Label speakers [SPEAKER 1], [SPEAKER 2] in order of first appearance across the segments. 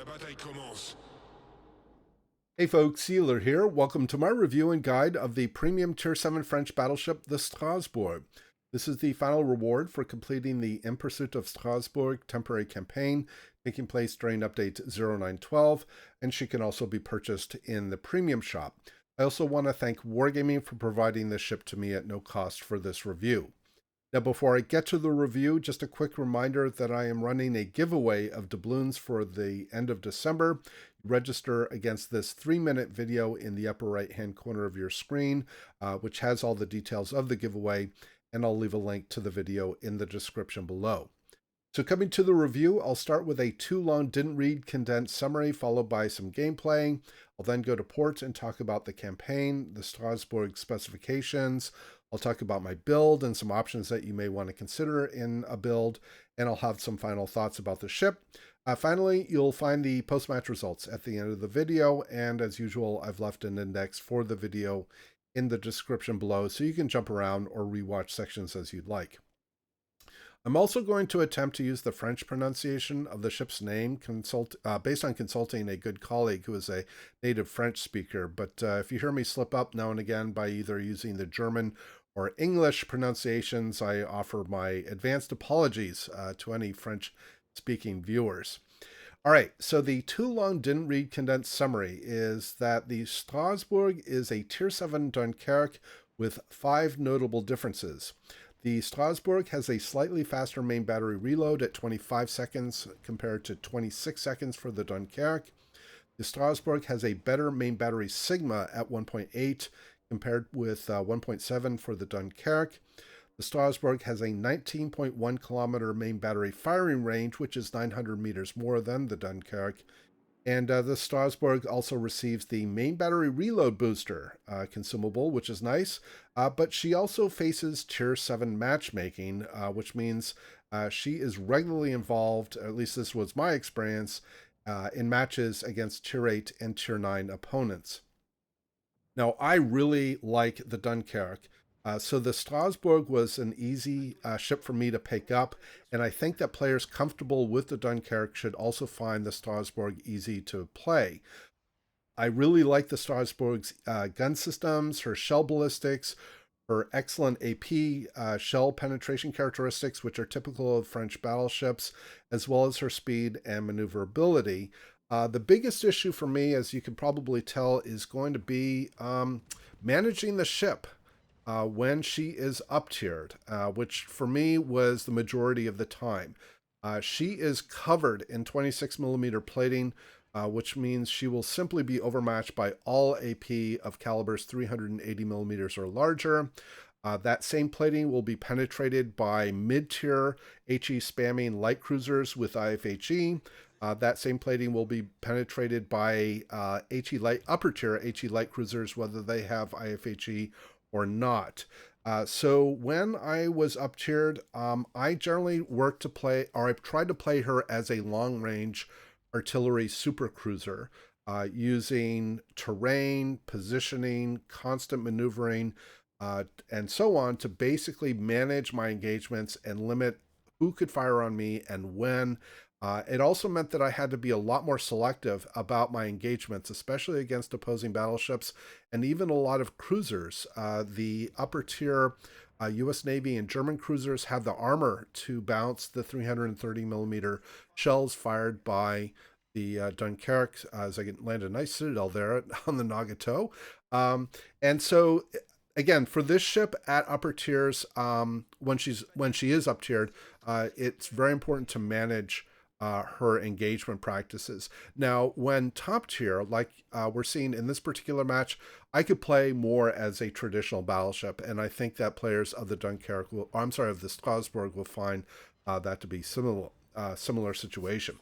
[SPEAKER 1] bataille commence.
[SPEAKER 2] Hey folks, Iolair here. Welcome to my review and guide of the premium Tier 7 French battleship, the Strasbourg. This is the final reward for completing the In Pursuit of Strasbourg temporary campaign taking place during update 0912, and she can also be purchased in the premium shop. I also want to thank Wargaming for providing this ship to me at no cost for this review. Now, before I get to the review, just a quick reminder that I am running a giveaway of doubloons for the end of December. Register against this 3-minute video in the upper right-hand corner of your screen, which has all the details of the giveaway, and I'll leave a link to the video in the description below. So coming to the review, I'll start with a too long didn't read condensed summary followed by some gameplay. I'll then go to port and talk about the campaign, the Strasbourg specifications. I'll talk about my build and some options that you may want to consider in a build, and I'll have some final thoughts about the ship. Finally, you'll find the post-match results at the end of the video, and as usual, I've left an index for the video in the description below so you can jump around or rewatch sections as you'd like. I'm also going to attempt to use the French pronunciation of the ship's name based on consulting a good colleague who is a native French speaker. But if you hear me slip up now and again by either using the German or English pronunciations, I offer my advanced apologies to any French-speaking viewers. All right, so the too long didn't read condensed summary is that the Strasbourg is a Tier 7 Dunkirk with 5 notable differences. The Strasbourg has a slightly faster main battery reload at 25 seconds compared to 26 seconds for the Dunkirk. The Strasbourg has a better main battery sigma at 1.8 compared with 1.7 for the Dunkirk. The Strasbourg has a 19.1 kilometer main battery firing range, which is 900 meters more than the Dunkirk. And the Strasbourg also receives the main battery reload booster consumable, which is nice. But she also faces Tier 7 matchmaking, which means she is regularly involved, at least this was my experience, in matches against Tier 8 and Tier 9 opponents. Now, I really like the Dunkirk. So the Strasbourg was an easy ship for me to pick up, and I think that players comfortable with the Dunkirk should also find the Strasbourg easy to play. I really like the Strasbourg's gun systems, her shell ballistics, her excellent AP shell penetration characteristics, which are typical of French battleships, as well as her speed and maneuverability. The biggest issue for me, as you can probably tell, is going to be managing the ship when she is up-tiered, which for me was the majority of the time. She is covered in 26 millimeter plating, which means she will simply be overmatched by all AP of calibers 380 millimeters or larger. That same plating will be penetrated by mid-tier HE spamming light cruisers with IFHE. That same plating will be penetrated by upper tier HE light cruisers, whether they have IFHE or not. So when I was up tiered, I generally worked to play, or I tried to play her as a long range artillery super cruiser, using terrain, positioning, constant maneuvering, and so on to basically manage my engagements and limit who could fire on me and when. It also meant that I had to be a lot more selective about my engagements, especially against opposing battleships and even a lot of cruisers. The upper tier U.S. Navy and German cruisers have the armor to bounce the 330 millimeter shells fired by the Dunkirk, as I land a nice citadel there on the Nagato. And so again, for this ship at upper tiers, when she is up tiered, it's very important to manage her engagement practices. Now, when top tier, like we're seeing in this particular match, I could play more as a traditional battleship, and I think that players of the Dunkirk of the Strasbourg will find that to be similar situation.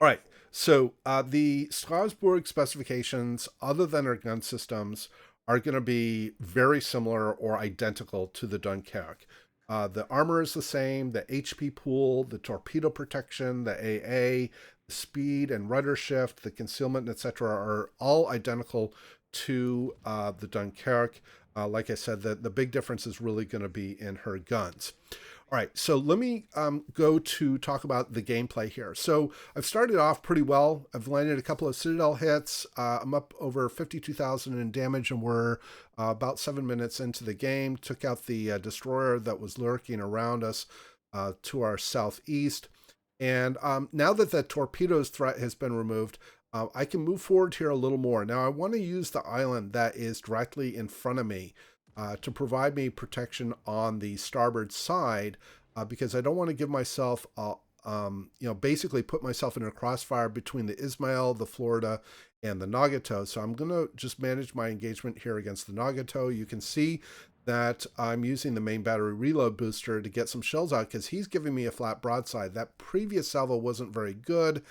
[SPEAKER 2] All right, so the Strasbourg specifications, other than her gun systems, are going to be very similar or identical to the Dunkirk. The armor is the same, the HP pool, the torpedo protection, the AA, the speed and rudder shift, the concealment, etc. are all identical to the Dunkirk. Like I said, the big difference is really going to be in her guns. All right, so let me go to talk about the gameplay here. So I've started off pretty well. I've landed a couple of Citadel hits. I'm up over 52,000 in damage, and we're about 7 minutes into the game. Took out the destroyer that was lurking around us to our southeast. And now that the torpedoes threat has been removed, I can move forward here a little more. Now I want to use the island that is directly in front of me to provide me protection on the starboard side, because I don't want to give myself, basically put myself in a crossfire between the Ismail, the Florida, and the Nagato. So I'm going to just manage my engagement here against the Nagato. You can see that I'm using the main battery reload booster to get some shells out because he's giving me a flat broadside. That previous salvo wasn't very good.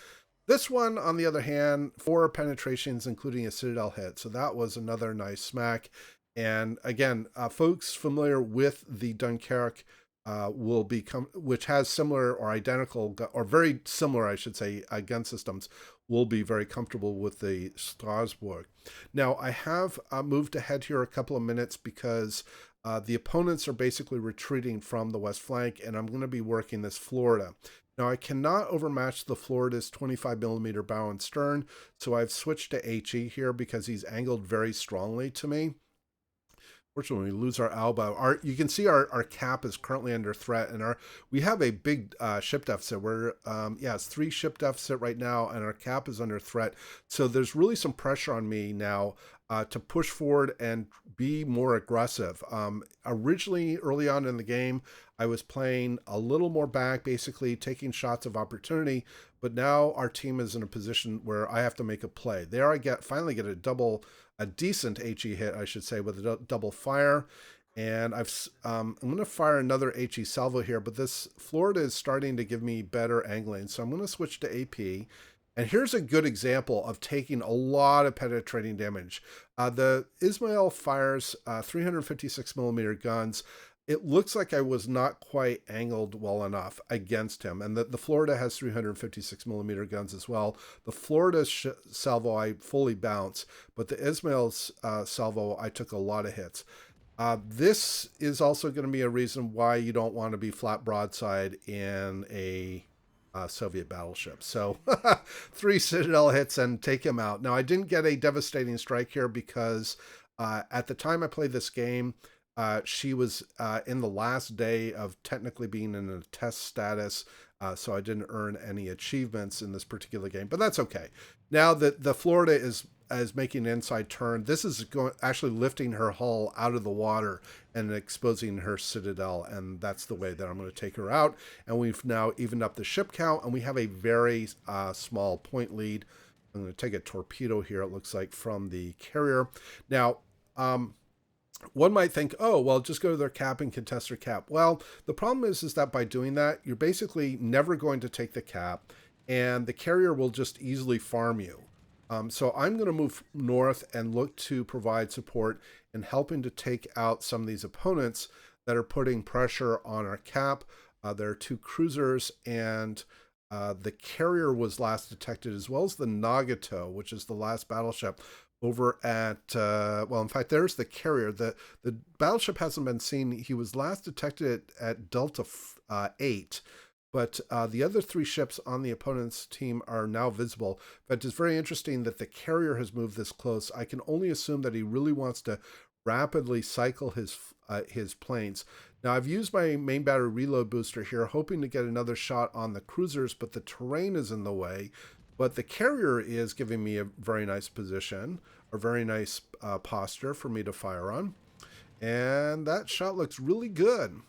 [SPEAKER 2] This one, on the other hand, 4 penetrations, including a Citadel hit. So that was another nice smack. And again, folks familiar with the Dunkirk will become, which has similar or identical, or very similar, I should say, gun systems, will be very comfortable with the Strasbourg. Now, I have moved ahead here a couple of minutes because the opponents are basically retreating from the west flank, and I'm going to be working this Florida. Now, I cannot overmatch the Florida's 25 millimeter bow and stern, so I've switched to HE here because he's angled very strongly to me. Fortunately, we lose our elbow. You can see our cap is currently under threat, and we have a big ship deficit. We're it's 3 ship deficit right now, and our cap is under threat. So there's really some pressure on me now to push forward and be more aggressive. Originally, early on in the game, I was playing a little more back, basically taking shots of opportunity. But now our team is in a position where I have to make a play. There, I finally get a decent HE hit, I should say, with a double fire. And I'm going to fire another HE salvo here, but this Florida is starting to give me better angling. So I'm going to switch to AP. And here's a good example of taking a lot of penetrating damage. The Ismail fires 356 millimeter guns. It looks like I was not quite angled well enough against him. And the Florida has 356 millimeter guns as well. The Florida salvo, I fully bounce, but the Ismail's salvo, I took a lot of hits. This is also going to be a reason why you don't want to be flat broadside in a Soviet battleship. So 3 Citadel hits and take him out. Now, I didn't get a devastating strike here because at the time I played this game, she was in the last day of technically being in a test status, so I didn't earn any achievements in this particular game, but that's okay. Now that the Florida is making an inside turn, this is actually lifting her hull out of the water and exposing her citadel, and that's the way that I'm going to take her out. And we've now evened up the ship count, and we have a very small point lead. I'm going to take a torpedo here, it looks like, from the carrier. Now, one might think, oh, well, just go to their cap and contest their cap. Well, the problem is that by doing that, you're basically never going to take the cap, and the carrier will just easily farm you. So I'm going to move north and look to provide support in helping to take out some of these opponents that are putting pressure on our cap. There are 2 cruisers, and the carrier was last detected, as well as the Nagato, which is the last battleship, over at, in fact, there's the carrier. The battleship hasn't been seen. He was last detected at Delta 8, but the other 3 ships on the opponent's team are now visible. But it's very interesting that the carrier has moved this close. I can only assume that he really wants to rapidly cycle his planes. Now, I've used my main battery reload booster here, hoping to get another shot on the cruisers, but the terrain is in the way. But the carrier is giving me a very nice position, or very nice posture for me to fire on. And that shot looks really good,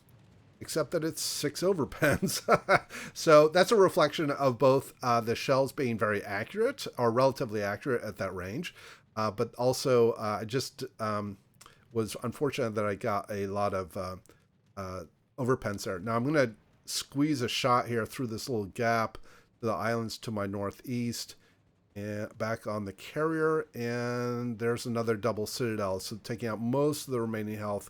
[SPEAKER 2] except that it's 6 overpens. So that's a reflection of both the shells being very accurate, or relatively accurate at that range, but also I just was unfortunate that I got a lot of overpens there. Now I'm going to squeeze a shot here through this little gap to the islands to my northeast, and back on the carrier, and there's another double citadel, so taking out most of the remaining health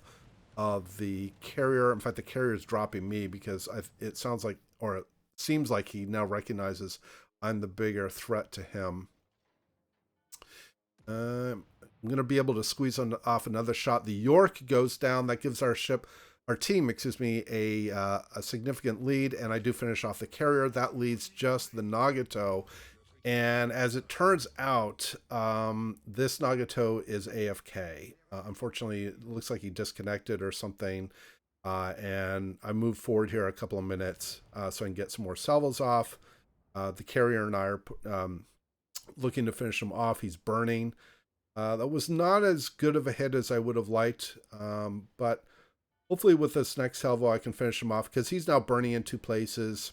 [SPEAKER 2] of the carrier. In fact, the carrier is dropping me because it sounds like, or it seems like, he now recognizes I'm the bigger threat to him. I'm going to be able to squeeze off another shot. The York goes down. That gives our ship our team, excuse me, a significant lead, and I do finish off the carrier. That leads just the Nagato. And as it turns out, this Nagato is AFK. Unfortunately, it looks like he disconnected or something. And I move forward here a couple of minutes so I can get some more salvos off. The carrier and I are looking to finish him off. He's burning. That was not as good of a hit as I would have liked, but hopefully with this next salvo I can finish him off because he's now burning in 2 places.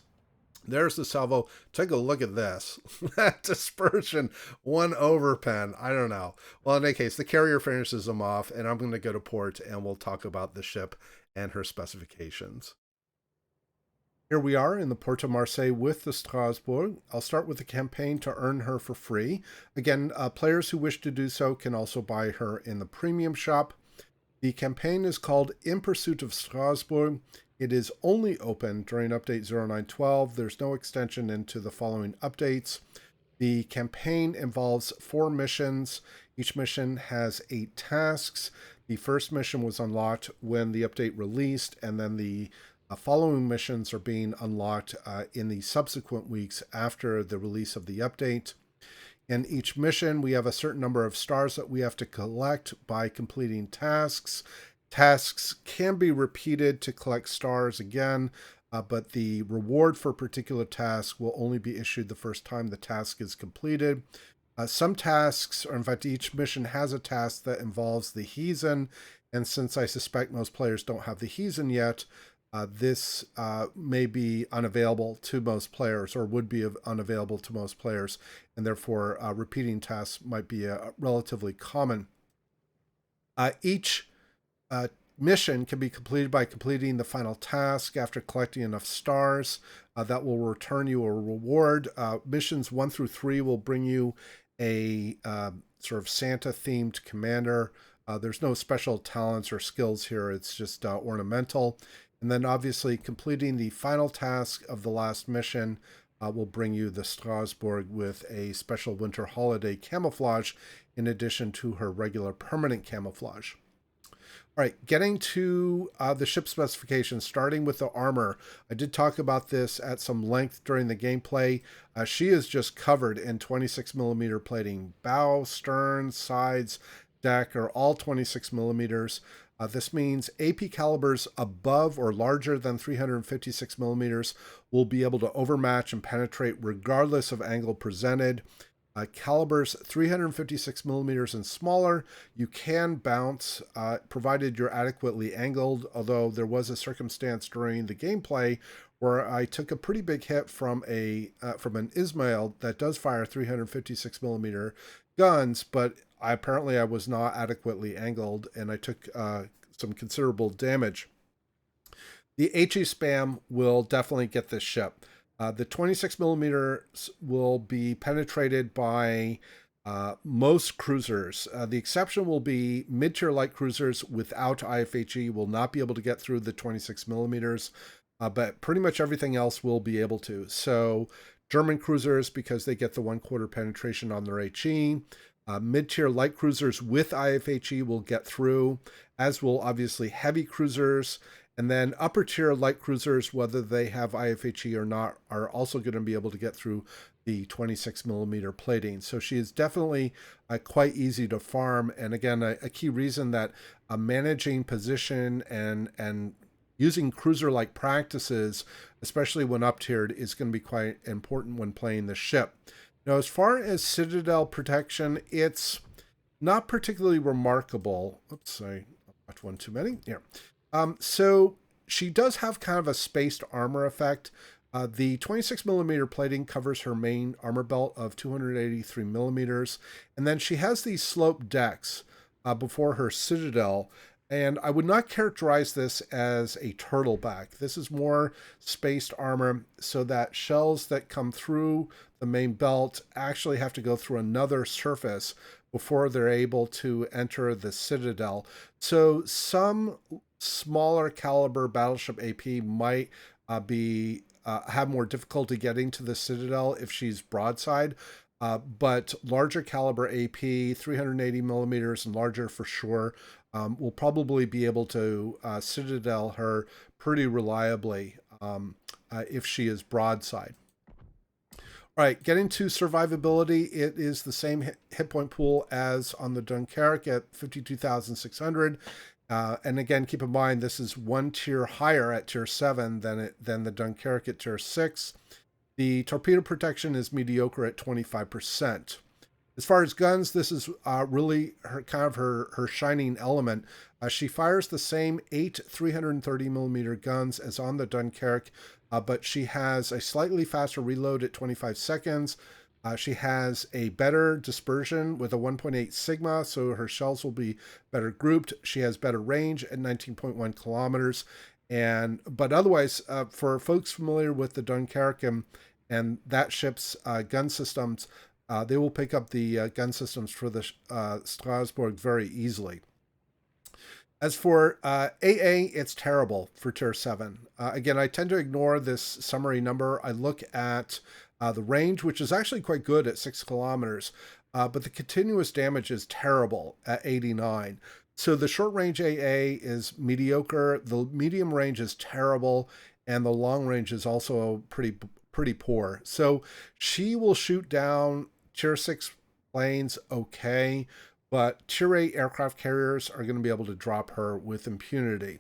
[SPEAKER 2] There's the salvo. Take a look at this. That dispersion, 1 overpen. I don't know. Well, in any case, the carrier finishes him off, and I'm going to go to port, and we'll talk about the ship and her specifications. Here we are in the Port of Marseille with the Strasbourg. I'll start with the campaign to earn her for free. Again, players who wish to do so can also buy her in the premium shop. The campaign is called In Pursuit of Strasbourg. It is only open during update 0912. There's no extension into the following updates. The campaign involves 4 missions. Each mission has 8 tasks. The first mission was unlocked when the update released, and then the following missions are being unlocked in the subsequent weeks after the release of the update. In each mission, we have a certain number of stars that we have to collect by completing tasks. Tasks can be repeated to collect stars again, but the reward for a particular task will only be issued the first time the task is completed. Some tasks, or in fact, each mission has a task that involves the Heathen, and since I suspect most players don't have the Heathen yet, this may be unavailable to most players, or would be unavailable to most players, and therefore repeating tasks might be relatively common. Each mission can be completed by completing the final task after collecting enough stars. That will return you a reward. Missions 1 through 3 will bring you a sort of Santa-themed commander. There's no special talents or skills here. It's just ornamental. And then obviously completing the final task of the last mission will bring you the Strasbourg with a special winter holiday camouflage in addition to her regular permanent camouflage. All right, getting to the ship specifications, starting with the armor. I did talk about this at some length during the gameplay. She is just covered in 26 millimeter plating. Bow, stern, sides, deck are all 26 millimeters. This means AP calibers above or larger than 356 millimeters will be able to overmatch and penetrate regardless of angle presented. Calibers 356 millimeters and smaller, you can bounce provided you're adequately angled, although there was a circumstance during the gameplay where I took a pretty big hit from an Ismail that does fire 356 millimeter guns, but apparently I was not adequately angled and I took some considerable damage. The HE spam will definitely get this ship. The 26 millimeters will be penetrated by most cruisers. The exception will be mid-tier light cruisers without IFHE will not be able to get through the 26 millimeters, but pretty much everything else will be able to. So German cruisers, because they get the 1/4 penetration on their HE. Mid-tier light cruisers with IFHE will get through, as will obviously heavy cruisers. And then upper tier light cruisers, whether they have IFHE or not, are also going to be able to get through the 26 millimeter plating. So she is definitely quite easy to farm. And again, a key reason that managing position and using cruiser-like practices, especially when up-tiered, is going to be quite important when playing the ship. Now, as far as Citadel protection, it's not particularly remarkable. Oops, sorry, I watched one too many. Yeah. So she does have kind of a spaced armor effect. The 26 millimeter plating covers her main armor belt of 283 millimeters. And then she has these sloped decks before her Citadel. And I would not characterize this as a turtleback. This is more spaced armor so that shells that come through the main belt actually have to go through another surface before they're able to enter the Citadel. So some smaller caliber battleship AP might have more difficulty getting to the Citadel if she's broadside. but larger caliber AP, 380 millimeters and larger for sure, will probably be able to citadel her pretty reliably if she is broadside. All right, getting to survivability, it is the same hit point pool as on the Dunkirk at 52,600. And again, keep in mind, this is one tier higher at tier 7 than the Dunkirk at tier 6. The torpedo protection is mediocre at 25%. As far as guns, this is really her shining element. She fires the same 8 330 millimeter guns as on the Dunkirk, but she has a slightly faster reload at 25 seconds. She has a better dispersion with a 1.8 sigma, so her shells will be better grouped. She has better range at 19.1 kilometers. But otherwise, for folks familiar with the Dunkirk and that ship's gun systems, they will pick up the gun systems for the Strasbourg very easily. As for AA, it's terrible for tier 7. Again, I tend to ignore this summary number. I look at the range, which is actually quite good at 6 kilometers, but the continuous damage is terrible at 89. So the short range AA is mediocre, the medium range is terrible, and the long range is also pretty poor. So she will shoot down tier 6 planes okay, but tier 8 aircraft carriers are going to be able to drop her with impunity.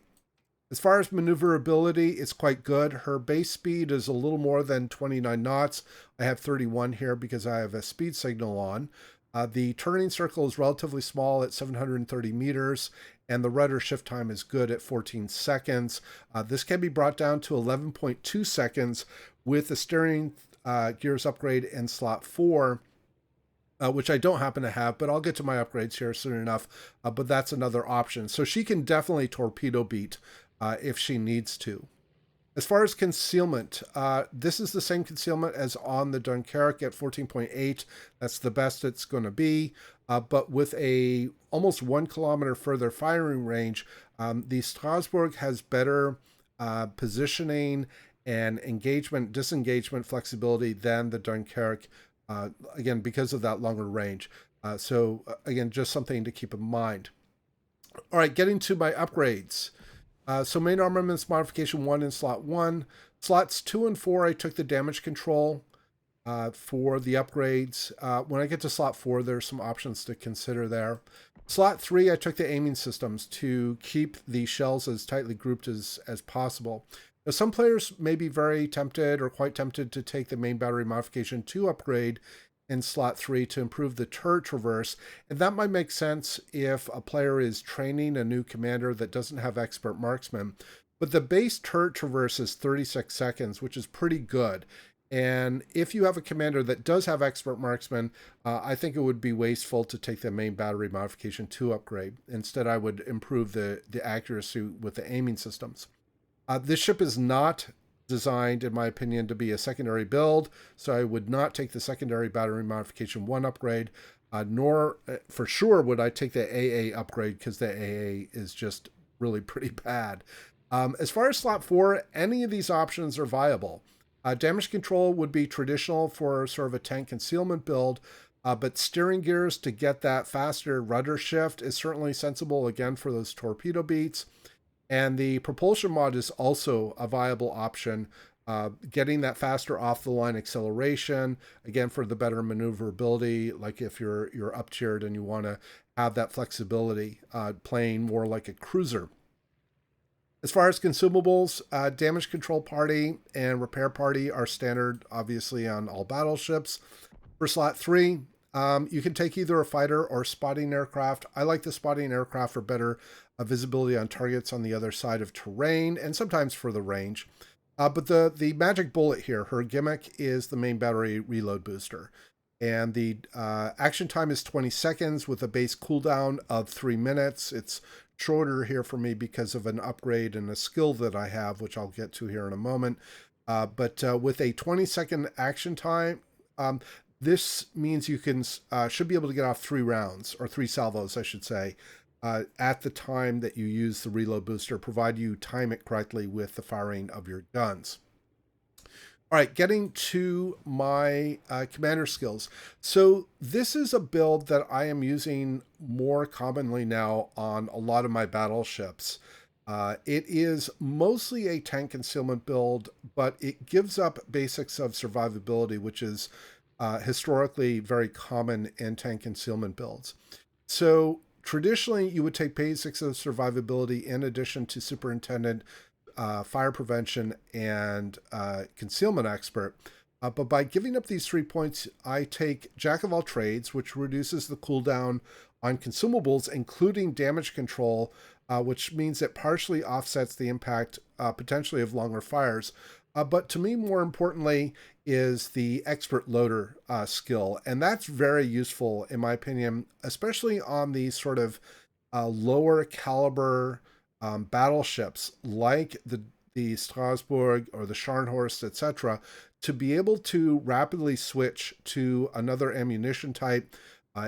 [SPEAKER 2] As far as maneuverability, it's quite good. Her base speed is a little more than 29 knots. I have 31 here because I have a speed signal on. The turning circle is relatively small at 730 meters, and the rudder shift time is good at 14 seconds. This can be brought down to 11.2 seconds with the steering gears upgrade in slot 4, which I don't happen to have, but I'll get to my upgrades here soon enough. But that's another option. So she can definitely torpedo beat if she needs to. As far as concealment, this is the same concealment as on the Dunkirk at 14.8. That's the best it's going to be. But with a almost 1 kilometer further firing range, the Strasbourg has better positioning and disengagement flexibility than the Dunkirk, again, because of that longer range. So again, just something to keep in mind. All right, getting to my upgrades. So main armaments modification 1 in slot 1. Slots 2 and 4, I took the damage control for the upgrades. When I get to slot 4, there's some options to consider there. Slot 3, I took the aiming systems to keep the shells as tightly grouped as possible. Now, some players may be very tempted or quite tempted to take the main battery modification 2 upgrade in slot 3 to improve the turret traverse, and that might make sense if a player is training a new commander that doesn't have expert marksman. But the base turret traverse is 36 seconds, which is pretty good. And if you have a commander that does have expert marksman, I think it would be wasteful to take the main battery modification 2 upgrade. Instead, I would improve the accuracy with the aiming systems. This ship is not designed, in my opinion, to be a secondary build, so I would not take the secondary battery modification 1 upgrade, nor for sure would I take the AA upgrade, because the AA is just really pretty bad. As far as slot 4, any of these options are viable. Damage control would be traditional for sort of a tank concealment build, but steering gears to get that faster rudder shift is certainly sensible, again, for those torpedo beats. And the propulsion mod is also a viable option, getting that faster off-the-line acceleration, again, for the better maneuverability, like if you're up-tiered and you want to have that flexibility, playing more like a cruiser. As far as consumables, damage control party and repair party are standard, obviously, on all battleships. For slot 3, you can take either a fighter or spotting aircraft. I like the spotting aircraft for better visibility on targets on the other side of terrain, and sometimes for the range. But the magic bullet here, her gimmick, is the main battery reload booster. And the action time is 20 seconds with a base cooldown of 3 minutes. It's shorter here for me because of an upgrade and a skill that I have, which I'll get to here in a moment. But with a 20-second action time, this means you should be able to get off 3 rounds, or 3 salvos, I should say, at the time that you use the reload booster, provided you time it correctly with the firing of your guns. All right, getting to my commander skills. So this is a build that I am using more commonly now on a lot of my battleships. It is mostly a tank concealment build, but it gives up basics of survivability, which is historically very common in tank concealment builds. So traditionally, you would take basics of survivability in addition to superintendent, fire prevention, and concealment expert. But by giving up these 3 points, I take Jack of all trades, which reduces the cooldown on consumables, including damage control, which means it partially offsets the impact potentially of longer fires. But to me, more importantly, is the expert loader skill. And that's very useful, in my opinion, especially on these sort of lower caliber battleships like the Strasbourg or the Scharnhorst, etc., to be able to rapidly switch to another ammunition type.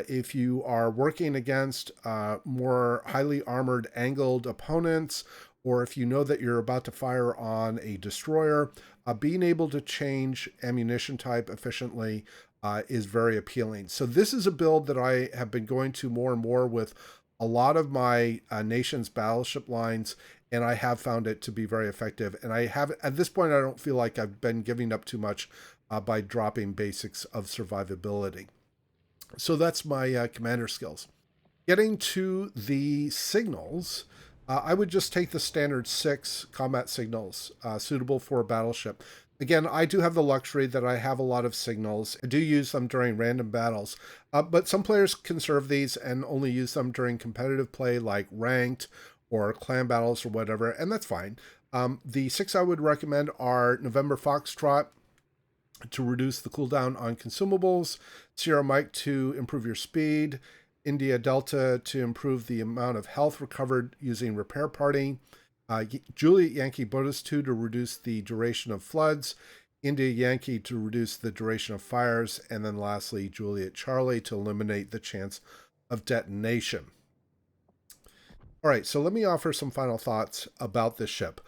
[SPEAKER 2] If you are working against more highly armored angled opponents, or if you know that you're about to fire on a destroyer, being able to change ammunition type efficiently is very appealing. So this is a build that I have been going to more and more with a lot of my nation's battleship lines, and I have found it to be very effective. And I have, at this point, I don't feel like I've been giving up too much by dropping basics of survivability. So that's my commander skills. Getting to the signals, I would just take the standard 6 combat signals suitable for a battleship. Again, I do have the luxury that I have a lot of signals. I do use them during random battles, but some players conserve these and only use them during competitive play like ranked or clan battles or whatever, and that's fine. The 6 I would recommend are November Foxtrot to reduce the cooldown on consumables, Sierra Mike to improve your speed, India Delta to improve the amount of health recovered using repair party, Juliet Yankee Bonus 2 to reduce the duration of floods, India Yankee to reduce the duration of fires, and then lastly, Juliet Charlie to eliminate the chance of detonation. All right, so let me offer some final thoughts about this ship.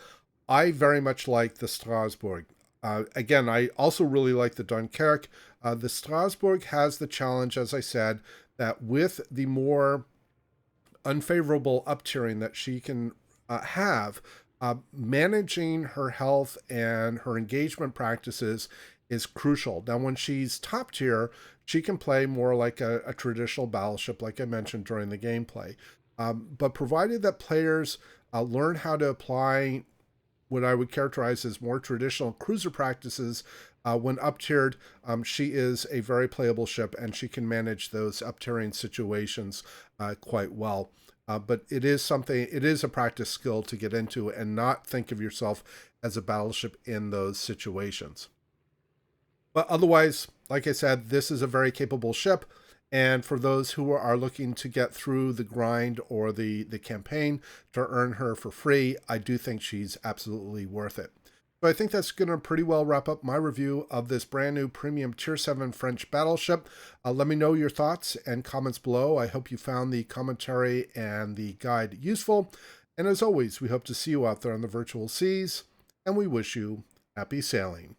[SPEAKER 2] I very much like the Strasbourg. Again, I also really like the Dunkirk. The Strasbourg has the challenge, as I said, that with the more unfavorable up-tiering that she can have, managing her health and her engagement practices is crucial. Now, when she's top tier, she can play more like a traditional battleship, like I mentioned during the gameplay. But provided that players learn how to apply what I would characterize as more traditional cruiser practices, when up-tiered, she is a very playable ship, and she can manage those up-tiering situations quite well. But it is a practice skill to get into and not think of yourself as a battleship in those situations. But otherwise, like I said, this is a very capable ship. And for those who are looking to get through the grind or the campaign to earn her for free, I do think she's absolutely worth it. So I think that's going to pretty well wrap up my review of this brand new premium Tier 7 French battleship. Let me know your thoughts and comments below. I hope you found the commentary and the guide useful. And as always, we hope to see you out there on the virtual seas, and we wish you happy sailing.